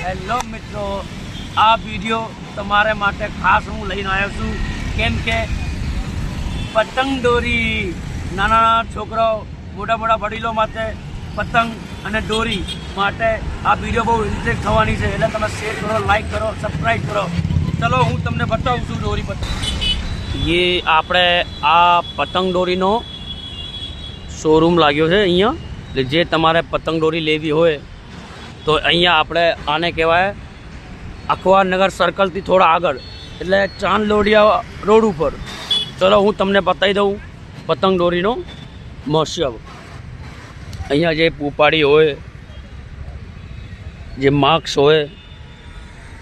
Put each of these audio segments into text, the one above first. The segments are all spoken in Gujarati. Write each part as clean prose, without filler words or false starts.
હેલો મિત્રો, આ વિડીયો તમારા માટે ખાસ હું લઈને આવ્યો છું કેમ કે પતંગ દોરી નાના છોકરાઓ મોટા મોટા વડીલો માટે પતંગ અને દોરી માટે આ વિડીયો બહુ ઇન્ટરેસ્ટ થવાની છે, એટલે તમે શેર કરો, લાઈક કરો, સબસ્ક્રાઈબ કરો. ચલો હું તમને બતાવું છું દોરી પતંગ. ये આપણે આ પતંગ દોરીનો શોરૂમ લાગ્યો છે અહીંયા. એટલે જે તમારે પતંગ દોરી લેવી હોય તો અહીંયા આપણે આને કહેવાય અખબારનગર સર્કલથી થોડા આગળ, એટલે ચાંદલોડિયા રોડ ઉપર. ચલો હું તમને બતાવી દઉં પતંગ દોરીનો મહોત્સવ. અહીંયા જે પૂપાડી હોય, જે માર્ક્સ હોય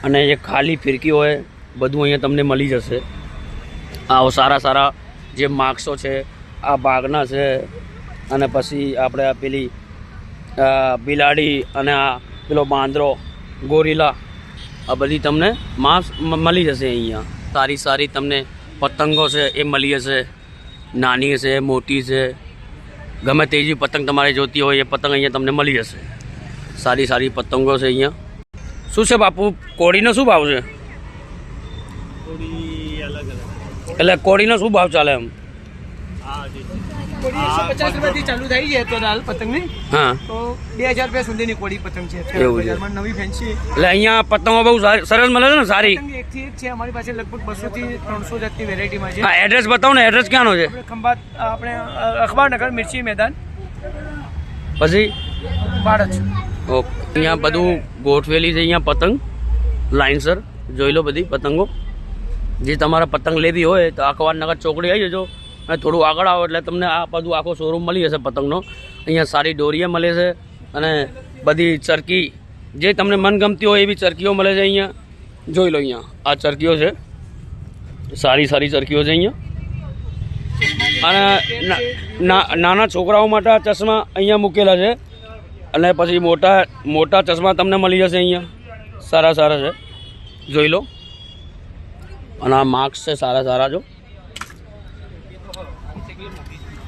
અને જે ખાલી ફિરકી હોય, બધું અહીંયા તમને મળી જશે. આ સારા સારા જે માર્ક્સો છે, આ બાગના છે, અને પછી આપણે આ પેલી બિલાડી અને આ પેલો બાંદરો ગોરીલા, આ બધી તમને માસ્ક મળી જશે અહીંયા. સારી સારી તમને પતંગો છે એ મળી જશે. નાની છે, મોટી છે, ગમે તેજી પતંગ તમારે જોતી હોય એ પતંગ અહીંયા તમને મળી જશે. સારી સારી પતંગો છે અહીંયા. શું છે બાપુ, કોળીનો શું ભાવ છે? એટલે કોળીનો શું ભાવ ચાલે એમ? કોડી 150 રૂપિયાથી ચાલુ થઈ છે તો હાલ પતંગની. હા, તો 2000 રૂપિયા સુધીની કોડી પતંગ છે બજારમાં નવી ફેન્સી. એટલે અહીંયા પતંગો બહુ સરસ મળે છે ને, સારી. પતંગ એકથી એક છે અમારી પાસે, લગભગ 200 થી 300 જાતની વેરાયટીમાં છે. હા, એડ્રેસ બતાવો ને, એડ્રેસ ક્યાંનો છે? આપણે ખંભાત, આપણે અખબારનગર મિર્ચી મેદાન પછી બાળક. ઓકે, અહીંયા બધું ગોઠવેલી છે અહીંયા પતંગ લાઇનસર. જોઈ લો બધી પતંગો. જે તમારે પતંગ લેવી હોય તો અખબારનગર ચોકડી આવી જજો અને થોડું આગળ આવો એટલે તમને આ બધું આખો શોરૂમ મળી જશે પતંગનો. અહીંયા સારી દોરીએ મળે છે અને બધી ચરકી જે તમને મનગમતી હોય એવી ચરકીઓ મળે છે અહીંયા. જોઈ લો, અહીંયા આ ચરકીઓ છે, સારી સારી ચરકીઓ છે અહીંયા. અને નાના છોકરાઓ માટે આ ચશ્મા અહીંયા મૂકેલા છે, અને પછી મોટા ચશ્મા તમને મળી જશે અહીંયા. સારા સારા છે, જોઈ લો. અને આ માર્ક્સ છે સારા સારા. જો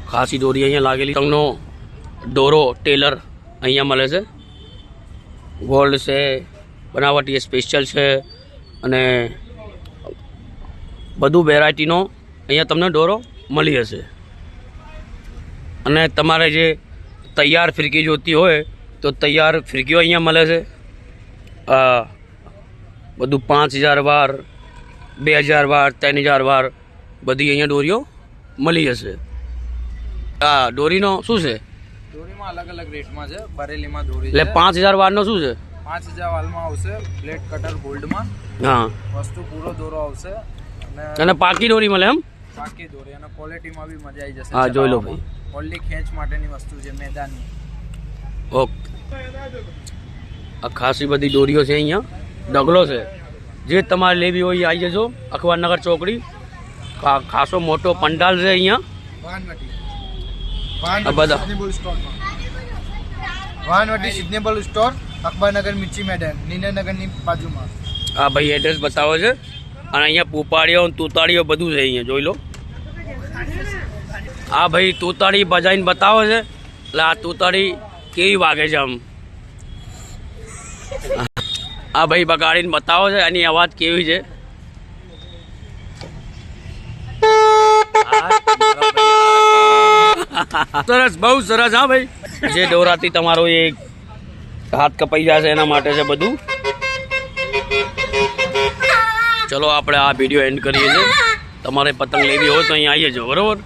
ખાસી દોરી અહીંયા લાગેલી. પતંગનો દોરો ટેલર અહીંયા મળે છે. ગોલ્ડ છે, બનાવટી સ્પેશિયલ છે, અને બધું વેરાયટીનો અહીંયા તમને દોરો મળી જશે. અને તમારે જે તૈયાર ફિરકી જોતી હોય તો તૈયાર ફિરકીઓ અહીંયા મળે છે. બધું 5000 વાર, 2000 વાર, 3000 વાર બધી અહીંયા દોરીઓ મળી જશે. આ દોરીનો શું છે? દોરીમાં અલગ અલગ રેટમાં છે. બરેલીમાં દોરી એટલે 5000 વારનો શું છે? 5000 વાલમાં આવશે બ્લેડ કટર ગોલ્ડમાં. હા, વસ્તુ પૂરો દોરો આવશે અને પાકી દોરી મળે એમ? બાકી દોરી અને ક્વોલિટીમાં બી મજા આવી જશે. હા, જોઈ લો ભાઈ. ઓનલી ખેંચ માટેની વસ્તુ છે મેદાનની. ઓકે, આ ખાસી બધી દોરીઓ છે અહીંયા. ડગલો છે, જે તમારે લેવી હોય એ આવી જજો. અખબારનગર ચોકડી, ખાસો મોટો પંડાલ છે અહીંયા. બધા વાનવટી સિઝનેબલ સ્ટોર, અખબારનગર મિર્ચી મેદાન, નીલનગરની બાજુમાં. આ ભાઈ એડ્રેસ બતાવે છે. અને અહીંયા પૂપાડીઓ, તૂતાડીઓ બધું છે અહીંયા. જોઈ લો. આ ભાઈ તૂતાડી બજાઈને બતાવે છે. એટલે આ તૂતાડી કેવી વાગે છે આમ. આ ભાઈ બગાડીને બતાવો છે, એની અવાજ કેવી છે. સરસ, બહુ સરસ. હા ભાઈ, જે દોરાથી તમારો એ હાથ કપાઈ જશે એના માટે છે બધું. ચલો આપણે આ વિડીયો એન્ડ કરીએ છીએ. તમારે પતંગ લેવી હોય તો અહીંયા આવી જજો, બરોબર?